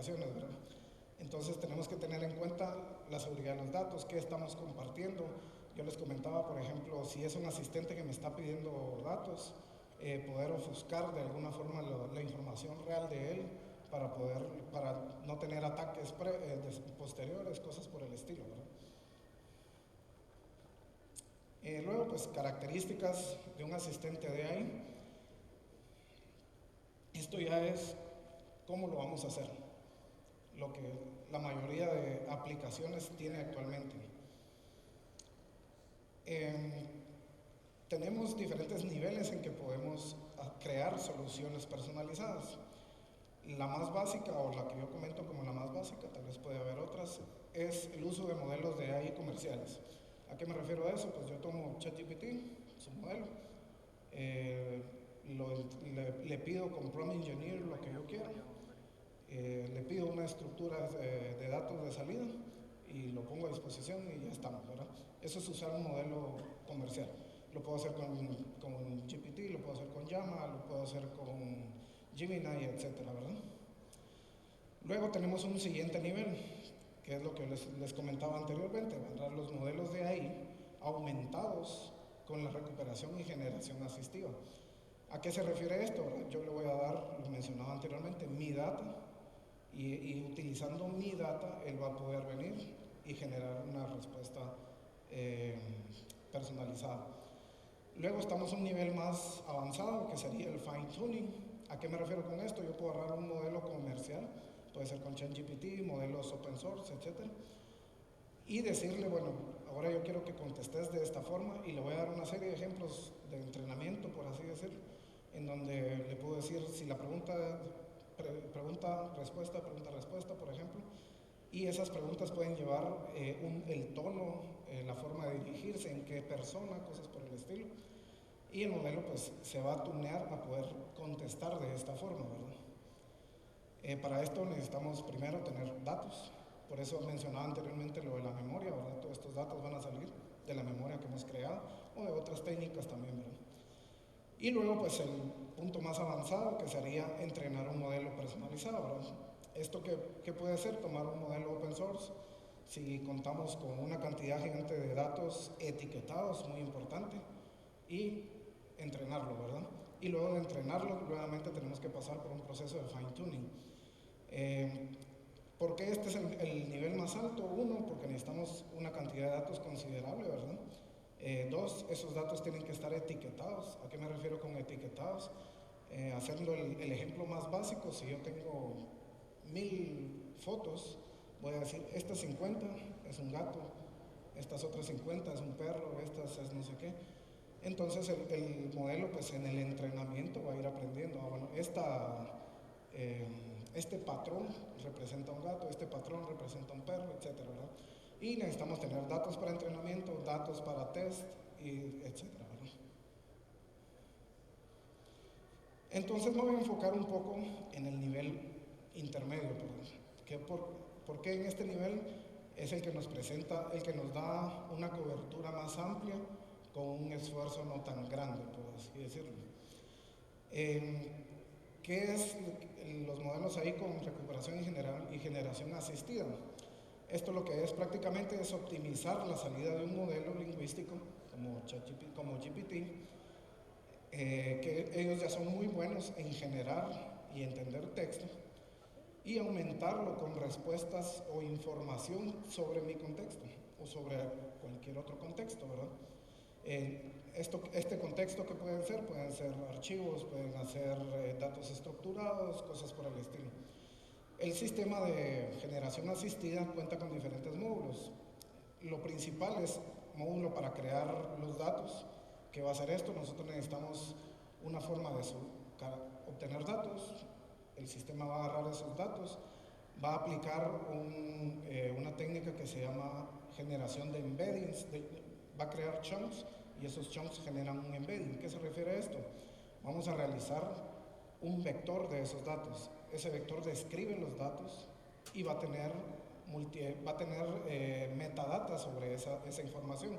aplicaciones, ¿verdad? Entonces tenemos que tener en cuenta la seguridad de los datos, qué estamos compartiendo. Yo les comentaba, por ejemplo, si es un asistente que me está pidiendo datos, poder ofuscar de alguna forma la información real de él para no tener ataques posteriores, cosas por el estilo, ¿verdad? Luego, pues características de un asistente de AI. Esto ya es cómo lo vamos a hacer, lo que la mayoría de aplicaciones tiene actualmente. Tenemos diferentes niveles en que podemos crear soluciones personalizadas. La más básica, o la que yo comento como la más básica, tal vez puede haber otras, es el uso de modelos de AI comerciales. ¿A qué me refiero a eso? Pues yo tomo ChatGPT, su modelo, le pido con Prompt Engineer lo que yo quiero, le pido una estructura de datos de salida y lo pongo a disposición y ya estamos, ¿verdad? Eso es usar un modelo comercial. Lo puedo hacer con GPT, lo puedo hacer con Llama, lo puedo hacer con Gemini, etcétera, ¿verdad? Luego tenemos un siguiente nivel, que es lo que les comentaba anteriormente, ¿verdad? Los modelos de AI aumentados con la recuperación y generación asistiva. ¿A qué se refiere esto? ¿Verdad? Yo le voy a dar, lo mencionaba anteriormente, mi data, y utilizando mi data, él va a poder venir y generar una respuesta personalizada. Luego estamos a un nivel más avanzado, que sería el fine tuning. ¿A qué me refiero con esto? Yo puedo agarrar un modelo comercial, puede ser con ChatGPT, modelos open source, etc. Y decirle, bueno, ahora yo quiero que contestes de esta forma, y le voy a dar una serie de ejemplos de entrenamiento, por así decirlo, en donde le puedo decir si la pregunta-respuesta, por ejemplo, y esas preguntas pueden llevar el tono, la forma de dirigirse, en qué persona, cosas por el estilo. Y el modelo pues se va a tunear a poder contestar de esta forma, ¿verdad? Para esto necesitamos primero tener datos. Por eso mencionaba anteriormente lo de la memoria, ¿verdad? Todos estos datos van a salir de la memoria que hemos creado o de otras técnicas también, ¿verdad? Y luego pues el punto más avanzado, que sería entrenar un modelo personalizado, ¿verdad? ¿Esto qué puede ser? Tomar un modelo open source, si contamos con una cantidad gigante de datos etiquetados, muy importante, y entrenarlo, ¿verdad? Y luego de entrenarlo, nuevamente tenemos que pasar por un proceso de fine tuning. ¿Por qué este es el nivel más alto? Uno, porque necesitamos una cantidad de datos considerable, ¿verdad? Dos, esos datos tienen que estar etiquetados. ¿A qué me refiero con etiquetados? Haciendo el ejemplo más básico, si yo tengo 1000 fotos, voy a decir, estas 50 es un gato, estas otras 50 es un perro, estas es no sé qué. Entonces el modelo pues en el entrenamiento va a ir aprendiendo, bueno, este patrón representa un gato, este patrón representa un perro, etcétera, ¿verdad? Y necesitamos tener datos para entrenamiento, datos para test, y etcétera, ¿verdad? Entonces me voy a enfocar un poco en el nivel intermedio, ¿por qué en este nivel es el que nos presenta, el que nos da una cobertura más amplia con un esfuerzo no tan grande, por así decirlo? ¿Qué es los modelos ahí con recuperación y generación asistida? Esto lo que es prácticamente es optimizar la salida de un modelo lingüístico como GPT, que ellos ya son muy buenos en generar y entender texto, y aumentarlo con respuestas o información sobre mi contexto o sobre cualquier otro contexto, ¿verdad? Este contexto, ¿qué pueden ser? Pueden ser archivos, pueden ser datos estructurados, cosas por el estilo. El sistema de generación asistida cuenta con diferentes módulos. Lo principal es módulo para crear los datos. ¿Qué va a hacer esto? Nosotros necesitamos una forma de obtener datos. El sistema va a agarrar esos datos, va a aplicar una técnica que se llama generación de embeddings, va a crear chunks, y esos chunks generan un embedding. ¿Qué se refiere a esto? Vamos a realizar un vector de esos datos. Ese vector describe los datos y va a tener metadata sobre esa información.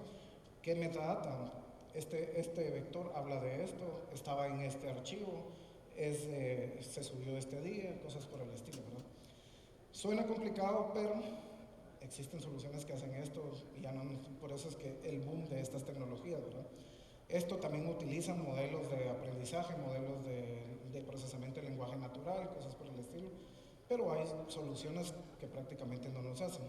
¿Qué metadata? Este vector habla de esto, estaba en este archivo, se subió este día, cosas por el estilo, ¿verdad? Suena complicado, pero existen soluciones que hacen esto y ya no, por eso es que el boom de estas tecnologías, ¿verdad? Esto también utiliza modelos de aprendizaje, modelos de procesamiento de lenguaje natural, cosas por el estilo, pero hay soluciones que prácticamente no nos hacen.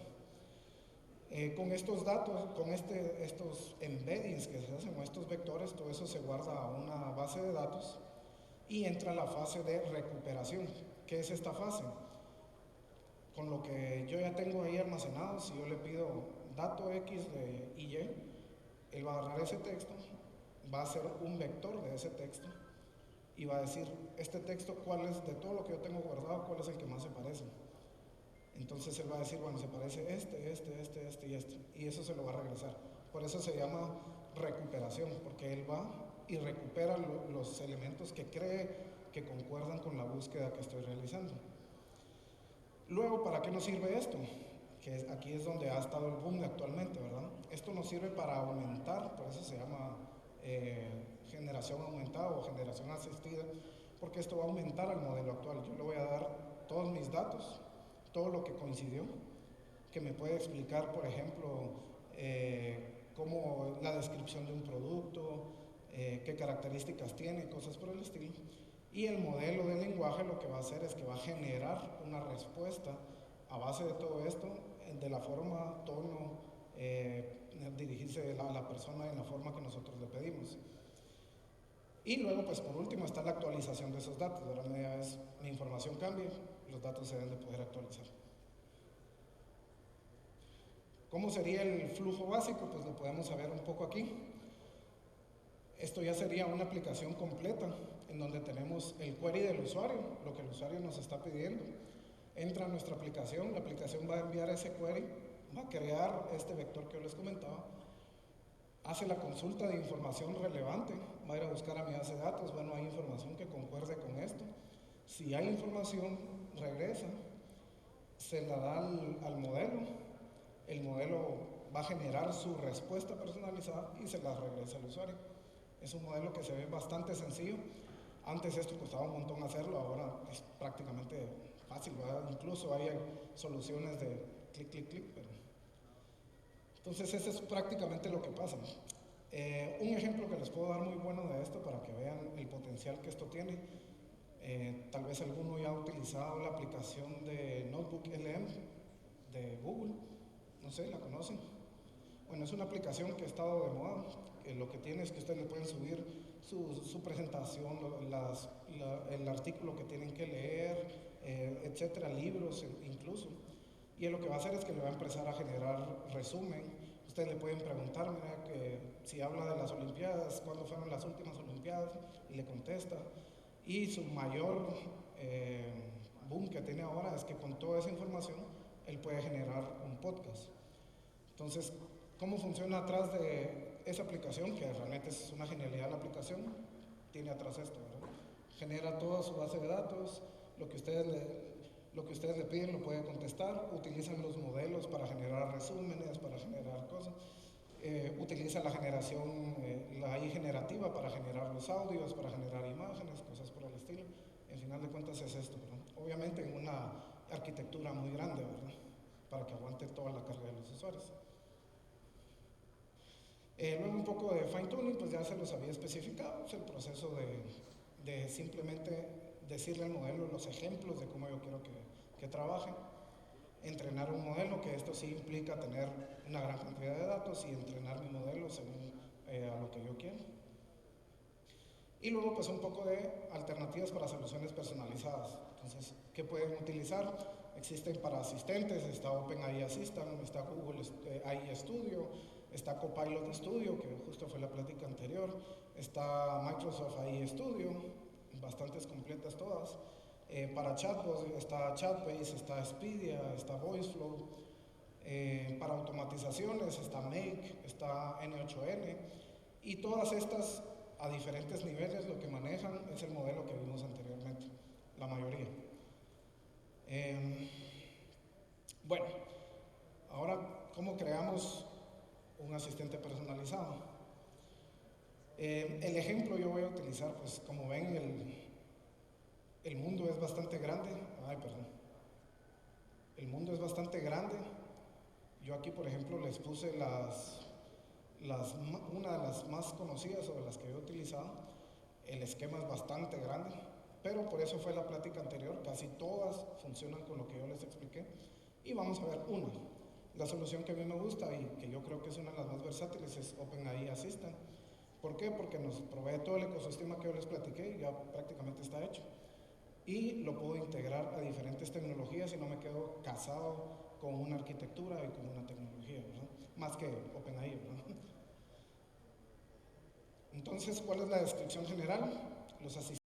Con estos datos, con estos embeddings que se hacen, o estos vectores, todo eso se guarda a una base de datos y entra a la fase de recuperación. ¿Qué es esta fase? Con lo que yo ya tengo ahí almacenado, si yo le pido dato X de Y, él va a agarrar ese texto, va a hacer un vector de ese texto y va a decir, este texto, ¿cuál es de todo lo que yo tengo guardado, cuál es el que más se parece? Entonces él va a decir, bueno, se parece y eso se lo va a regresar. Por eso se llama recuperación, porque él va y recupera los elementos que cree que concuerdan con la búsqueda que estoy realizando. Luego, ¿para qué nos sirve esto? Que aquí es donde ha estado el boom actualmente, ¿verdad? Esto nos sirve para aumentar, por eso se llama generación aumentada o generación asistida, porque esto va a aumentar al modelo actual. Yo le voy a dar todos mis datos, todo lo que coincidió, que me puede explicar, por ejemplo, cómo la descripción de un producto, qué características tiene, cosas por el estilo. Y el modelo de lenguaje lo que va a hacer es que va a generar una respuesta a base de todo esto, de la forma, tono, dirigirse a la persona en la forma que nosotros le pedimos. Y luego, pues por último, está la actualización de esos datos. Ahora media vez mi información cambia, los datos se deben de poder actualizar. ¿Cómo sería el flujo básico? Pues lo podemos saber un poco aquí. Esto ya sería una aplicación completa en donde tenemos el query del usuario, lo que el usuario nos está pidiendo. Entra a nuestra aplicación, la aplicación va a enviar ese query, va a crear este vector que yo les comentaba, hace la consulta de información relevante, va a ir a buscar a mi base de datos, bueno, hay información que concuerde con esto. Si hay información, regresa, se la da al modelo, el modelo va a generar su respuesta personalizada y se la regresa al usuario. Es un modelo que se ve bastante sencillo. Antes esto costaba un montón hacerlo, ahora es prácticamente fácil, ¿verdad? Incluso hay soluciones de clic, clic, clic. Entonces eso es prácticamente lo que pasa. Un ejemplo que les puedo dar muy bueno de esto para que vean el potencial que esto tiene. Tal vez alguno ya ha utilizado la aplicación de Notebook LM de Google, no sé, ¿la conocen? Bueno, es una aplicación que ha estado de moda. Lo que tiene es que ustedes le pueden subir su presentación, el artículo que tienen que leer, etcétera, libros incluso. Y lo que va a hacer es que le va a empezar a generar resumen. Ustedes le pueden preguntar, mira, que si habla de las Olimpiadas, cuándo fueron las últimas Olimpiadas, y le contesta. Y su mayor boom que tiene ahora es que con toda esa información él puede generar un podcast. Entonces, ¿cómo funciona atrás de esa aplicación? Que realmente es una genialidad la aplicación, tiene atrás esto, ¿verdad? Genera toda su base de datos, lo que ustedes le piden lo puede contestar, utilizan los modelos para generar resúmenes, para generar cosas, utiliza la generación, la AI generativa para generar los audios, para generar imágenes, cosas por el estilo. En final de cuentas es esto, ¿verdad? Obviamente en una arquitectura muy grande, ¿verdad? Para que aguante toda la carga de los usuarios. Luego un poco de fine tuning, pues ya se los había especificado, es el proceso de simplemente decirle al modelo los ejemplos de cómo yo quiero que trabaje, entrenar un modelo, que esto sí implica tener una gran cantidad de datos y entrenar mi modelo según a lo que yo quiero. Y luego pues un poco de alternativas para soluciones personalizadas. Entonces, ¿qué pueden utilizar? Existen para asistentes, está OpenAI Assistant, está Google AI Studio, está Copilot Studio, que justo fue la plática anterior, está Microsoft AI Studio, bastantes completas todas. Para chatbots está Chatbase, está Expedia, está VoiceFlow. Para automatizaciones está Make, está N8N. Y todas estas a diferentes niveles lo que manejan es el modelo que vimos anteriormente, la mayoría. Bueno, ahora, ¿cómo creamos un asistente personalizado? El ejemplo yo voy a utilizar, pues como ven, el mundo es bastante grande. bastante grande. Yo aquí, por ejemplo, les puse una de las más conocidas o de las que yo he utilizado. El esquema es bastante grande, pero por eso fue la plática anterior. Casi todas funcionan con lo que yo les expliqué. Y vamos a ver una. La solución que a mí me gusta y que yo creo que es una de las más versátiles es OpenAI Assistant. ¿Por qué? Porque nos provee todo el ecosistema que yo les platiqué, ya prácticamente está hecho. Y lo puedo integrar a diferentes tecnologías y no me quedo casado con una arquitectura y con una tecnología, ¿verdad? Más que OpenAI, ¿verdad? Entonces, ¿cuál es la descripción general? Los asistentes